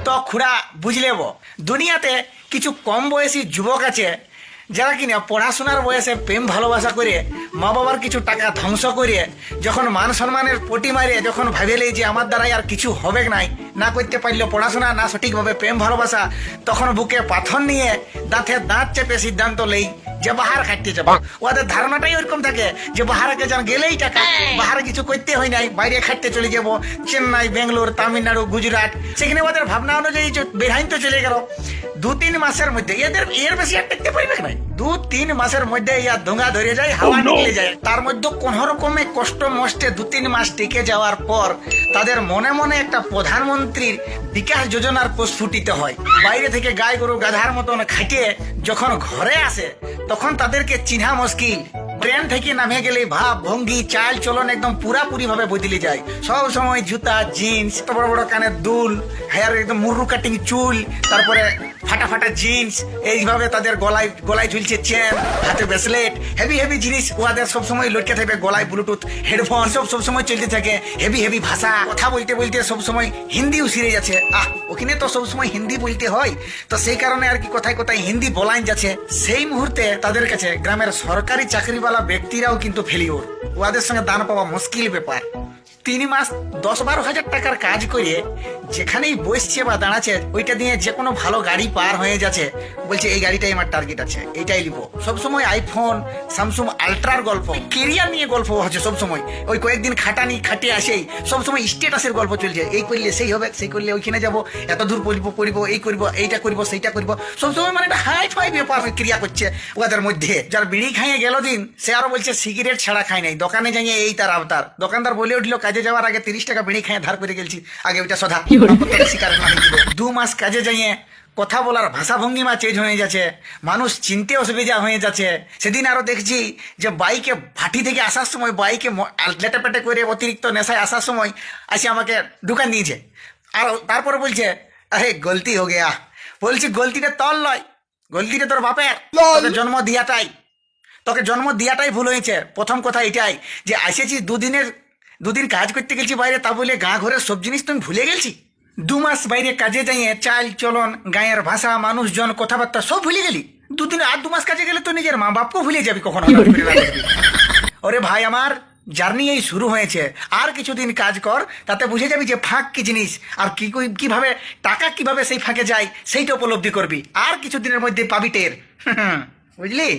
তো খুড়া বুঝলেব দুনিয়াতে কিছু কম বয়সী যুবক আছে যারা কিনা পড়াশোনার বয়সে প্রেম ভালোবাসা করে মা বাবার কিছু টাকা ধ্বংস করে যখন মান সম্মানের পটি মারে যখন ভাবেলে যে আমার দ্বারাই আর কিছু হবে নাই, না করতে পারলো পড়াশোনা, না সঠিকভাবে প্রেম ভালোবাসা, তখন বুকে পাথর নিয়ে দাঁতে দাঁত চেপে সিদ্ধান্ত নেই যে বাহার খাটতে যাবো। ওদের ধারণাটাই ওরকম থাকে যে বাহারকে যেন গেলেই টাকা, বাহারে কিছু করতে হয় নাই, বাইরে খাটতে চলে যাব, চেন্নাই, বেঙ্গালোর, তামিলনাড়ু, গুজরাট, সেখানে ওদের ভাবনা অনুযায়ী বেহাইন তো চলে গেল। 2-3 মাসের মধ্যে এর বেশি আর টিকতে পারবে নাই। 2-3 মাসের মধ্যে ইয়া দোঙ্গা ধরে যায়, হাওয়া নিকলে যায়। তার মধ্যে কোন রকমে কষ্ট মষ্টে 2-3 মাস টিকে যাওয়ার পর তাদের মনে মনে একটা প্রধানমন্ত্রীর বিকাশ যোজনার প্রস্ফুটিত হয়। বাইরে থেকে গাই গরু গাধার মতন খাটিয়ে যখন ঘরে আসে তখন তাদেরকে চিহ্না মুশকিল। ট্রেন থেকে নামে গেলে ভাব ভঙ্গি চাল চলন একদম পুরাপুরি ভাবে বদলে যায়। সব সময় জুতা, জিন্স, বড় বড় কানের দুল, হেয়ার একদম মুরু কাটিং চুল, তারপরে ফাটা ফাটা জিন্স, এইভাবে তাদের গলায় ঝুলছে চেন, হাতে ব্রেসলেট, হেভি হেভি জিনিস ওদের সবসময় লটকে থাকবে, গলায় ব্লুটুথ হেডফোন সবসময় চলতে থাকে, হেভি হেভি ভাষা, কথা বলতে বলতে সবসময় হিন্দিও শিরে যাচ্ছে। ওখানে তো সবসময় হিন্দি বলতে হয়, তো সেই কারণে আর কি কথায় কথায় হিন্দি বলাইন যাচ্ছে। সেই মুহূর্তে তাদের কাছে গ্রামের সরকারি চাকরিওয়ালা ব্যক্তিরাও কিন্তু ফেলিওর, ওদের সঙ্গে দান পাওয়া মুশকিল ব্যাপার। 3 মাস 10-12 হাজার টাকার কাজ করে যেখানেই বসছে বা দাঁড়াচ্ছে ওইটা দিয়ে যে কোনো ভালো গাড়ি পার হয়ে যাচ্ছে, বলছে এই গাড়িটাই আমার টার্গেট আছে, এইটাই লিখো। সবসময় আইফোন, স্যামসুং আলট্রার গল্প, কেরিয়ার নিয়ে গল্প হচ্ছে সবসময়। ওই কয়েকদিন খাটিয়ে আসেই সবসময় স্টেটাসের গল্প চলছে, এই করলে সেই হবে, সেই করলে ওইখানে যাবো, এত দূর পড়ব, এই করবো, এইটা করবো, সেইটা করবো, সবসময় মানে একটা হাই ফাই ব্যাপার ক্রিয়া করছে ওদের মধ্যে। যার বিড়ি খাইয়ে গেল দিন সে আরো বলছে সিগারেট ছাড়া খাই নাই, দোকানে যাইয়ে এই তার আবতার। দোকানদার বলে উঠলো কাজে যাওয়ার আগে 30 টাকা বিড়ি খাইয়ে ধার করে গেছি, আগে ওইটা সদা। 2 মাস কাজে যাইয়ে কথা বলার ভাষা ভঙ্গিমা চেঞ্জ হয়ে যাচ্ছে, মানুষ চিনতে অসুবিধা হয়ে যাচ্ছে। সেদিন আরো দেখছি যে বাইকে ভাটি থেকে আসার সময় বাইকে লেটে পেটে করে অতিরিক্ত নেশায় আসার সময় আসে আমাকে ঢুকান দিয়েছে। আর তারপরে বলছে আরে গলতি হো গেয়া। বলছি গলতিটা তোর নয়, গলতিটা তোর বাপের, তোকে জন্ম দিয়াটাই ভুল হয়েছে। প্রথম কথা এটাই যে আসেছি 2 দিন কাজ করতে গেছি বাইরে, তা বলে গা ঘরের সব জিনিস তুমি ভুলে গেছি। 2 মাস বাইরে কাজে যাইয়ে চাল চলন, গায়ের ভাষা, মানুষজন, কথাবার্তা সব ভুলে গেলি। 2 মাস কাজে গেলে তো নিজের মা বাপকেও ভুলে যাবি কখনো। ওরে ভাই আমার, জার্নি এই শুরু হয়েছে, আর কিছুদিন কাজ কর, তাতে বুঝে যাবি যে ফাঁক কি জিনিস, আর কিভাবে টাকা কিভাবে সেই ফাঁকে যায় সেইটা উপলব্ধি করবি। আর কিছুদিনের মধ্যে পাবি টের, বুঝলি।